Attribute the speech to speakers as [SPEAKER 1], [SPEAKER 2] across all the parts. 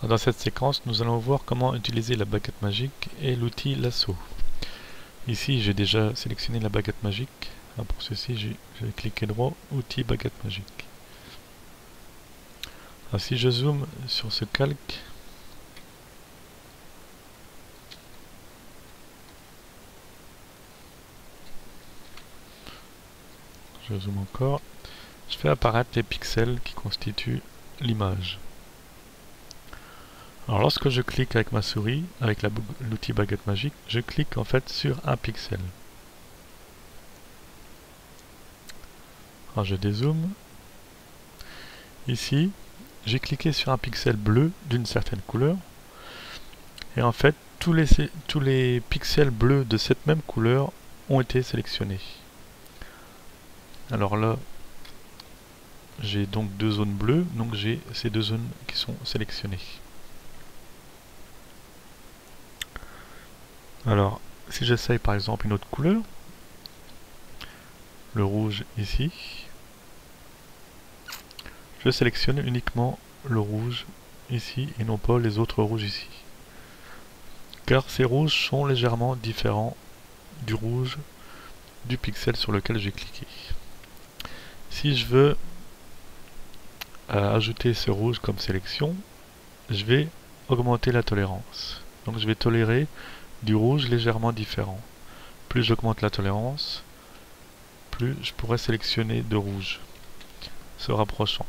[SPEAKER 1] Dans cette séquence, nous allons voir comment utiliser la baguette magique et l'outil lasso. Ici, j'ai déjà sélectionné la baguette magique. Pour ceci, je vais cliquer droit, outil baguette magique. Alors, si je zoome sur ce calque, je zoome encore, je fais apparaître les pixels qui constituent l'image. Alors lorsque je clique avec ma souris, avec l'outil baguette magique, je clique en fait sur un pixel. Alors je dézoome. Ici, j'ai cliqué sur un pixel bleu d'une certaine couleur. Et en fait, tous les pixels bleus de cette même couleur ont été sélectionnés. Alors là, j'ai donc deux zones bleues, donc j'ai ces deux zones qui sont sélectionnées. Alors, si j'essaye par exemple une autre couleur, le rouge ici, je sélectionne uniquement le rouge ici et non pas les autres rouges ici. Car ces rouges sont légèrement différents du rouge du pixel sur lequel j'ai cliqué. Si je veux ajouter ce rouge comme sélection, je vais augmenter la tolérance. Donc je vais tolérer du rouge légèrement différent. Plus j'augmente la tolérance, plus je pourrais sélectionner de rouge, se rapprochant.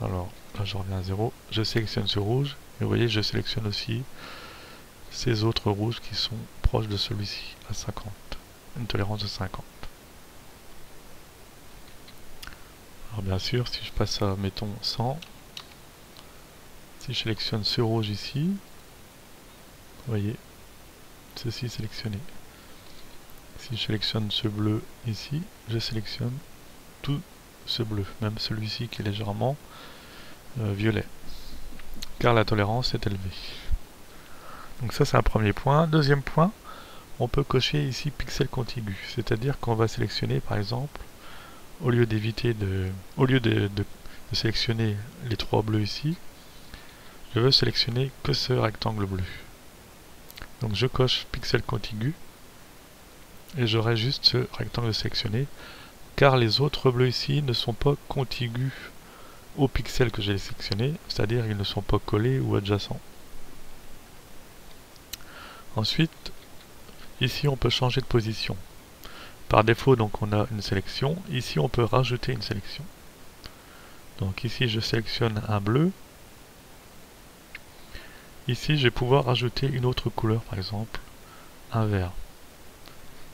[SPEAKER 1] Alors là je reviens à 0, je sélectionne ce rouge, et vous voyez je sélectionne aussi ces autres rouges qui sont proches de celui-ci, à 50, une tolérance de 50. Alors bien sûr, si je passe à, mettons, 100, si je sélectionne ce rouge ici, vous voyez, ceci sélectionné. Si je sélectionne ce bleu ici, je sélectionne tout ce bleu, même celui-ci qui est légèrement violet, car la tolérance est élevée. Donc ça c'est un premier point. Deuxième point, on peut cocher ici pixel contigu, c'est-à-dire qu'on va sélectionner par exemple, au lieu de sélectionner les trois bleus ici, je veux sélectionner que ce rectangle bleu. Donc je coche pixel contigu et j'aurai juste ce rectangle sélectionné, car les autres bleus ici ne sont pas contigus au pixel que j'ai sélectionné, c'est-à-dire ils ne sont pas collés ou adjacents. Ensuite, ici on peut changer de position. Par défaut, donc on a une sélection. Ici on peut rajouter une sélection. Donc ici je sélectionne un bleu. Ici je vais pouvoir rajouter une autre couleur, par exemple un vert.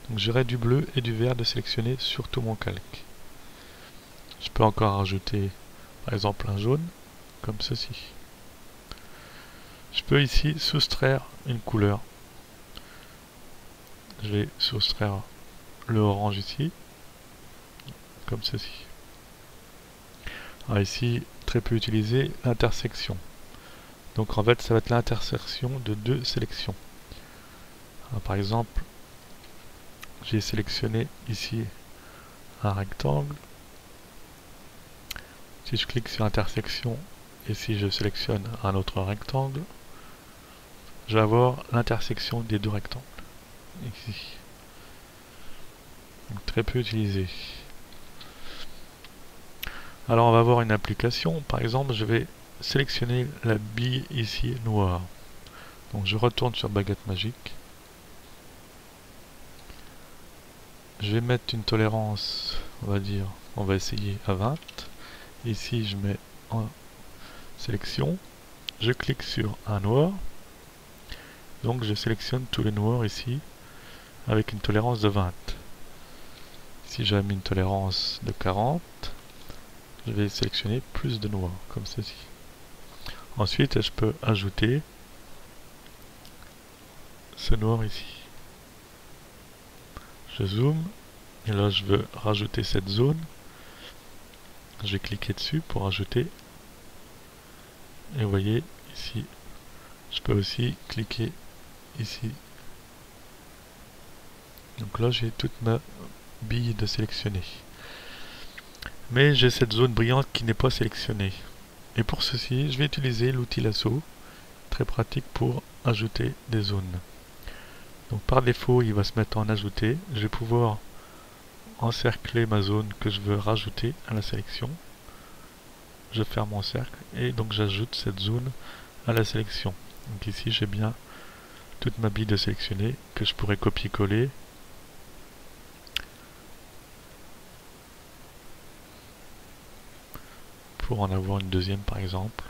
[SPEAKER 1] Donc j'aurai du bleu et du vert de sélectionner sur tout mon calque. Je peux encore rajouter par exemple un jaune, comme ceci. Je peux ici soustraire une couleur. Je vais soustraire le orange ici, comme ceci. Alors ici, très peu utilisé, l'intersection. Donc en fait, ça va être l'intersection de deux sélections. Alors, par exemple, j'ai sélectionné ici un rectangle. Si je clique sur intersection et si je sélectionne un autre rectangle, je vais avoir l'intersection des deux rectangles. Ici. Donc, très peu utilisé. Alors on va avoir une application. Par exemple, je vais sélectionner la bille ici noire. Donc je retourne sur baguette magique. Je vais mettre une tolérance, on va dire, on va essayer à 20. Ici je mets en sélection. Je clique sur un noir. Donc je sélectionne tous les noirs ici avec une tolérance de 20. Si j'ai mis une tolérance de 40, je vais sélectionner plus de noirs, comme ceci. Ensuite, je peux ajouter ce noir ici. Je zoome, et là je veux rajouter cette zone. Je vais cliquer dessus pour ajouter. Et vous voyez, ici, je peux aussi cliquer ici. Donc là, j'ai toute ma bille de sélectionner. Mais j'ai cette zone brillante qui n'est pas sélectionnée. Et pour ceci, je vais utiliser l'outil lasso, très pratique pour ajouter des zones. Donc par défaut, il va se mettre en ajouter. Je vais pouvoir encercler ma zone que je veux rajouter à la sélection. Je ferme mon cercle et donc j'ajoute cette zone à la sélection. Donc ici j'ai bien toute ma bille de sélectionner que je pourrais copier-coller pour en avoir une deuxième par exemple.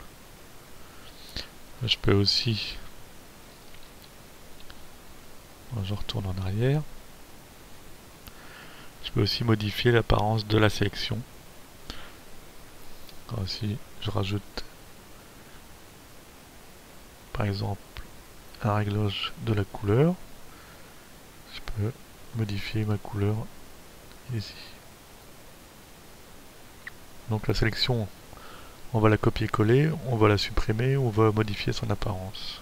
[SPEAKER 1] Je peux aussi, je retourne en arrière, je peux aussi modifier l'apparence de la sélection. Alors ici je rajoute par exemple un réglage de la couleur. Je peux modifier ma couleur ici. Donc la sélection, on va la copier-coller, on va la supprimer, on va modifier son apparence.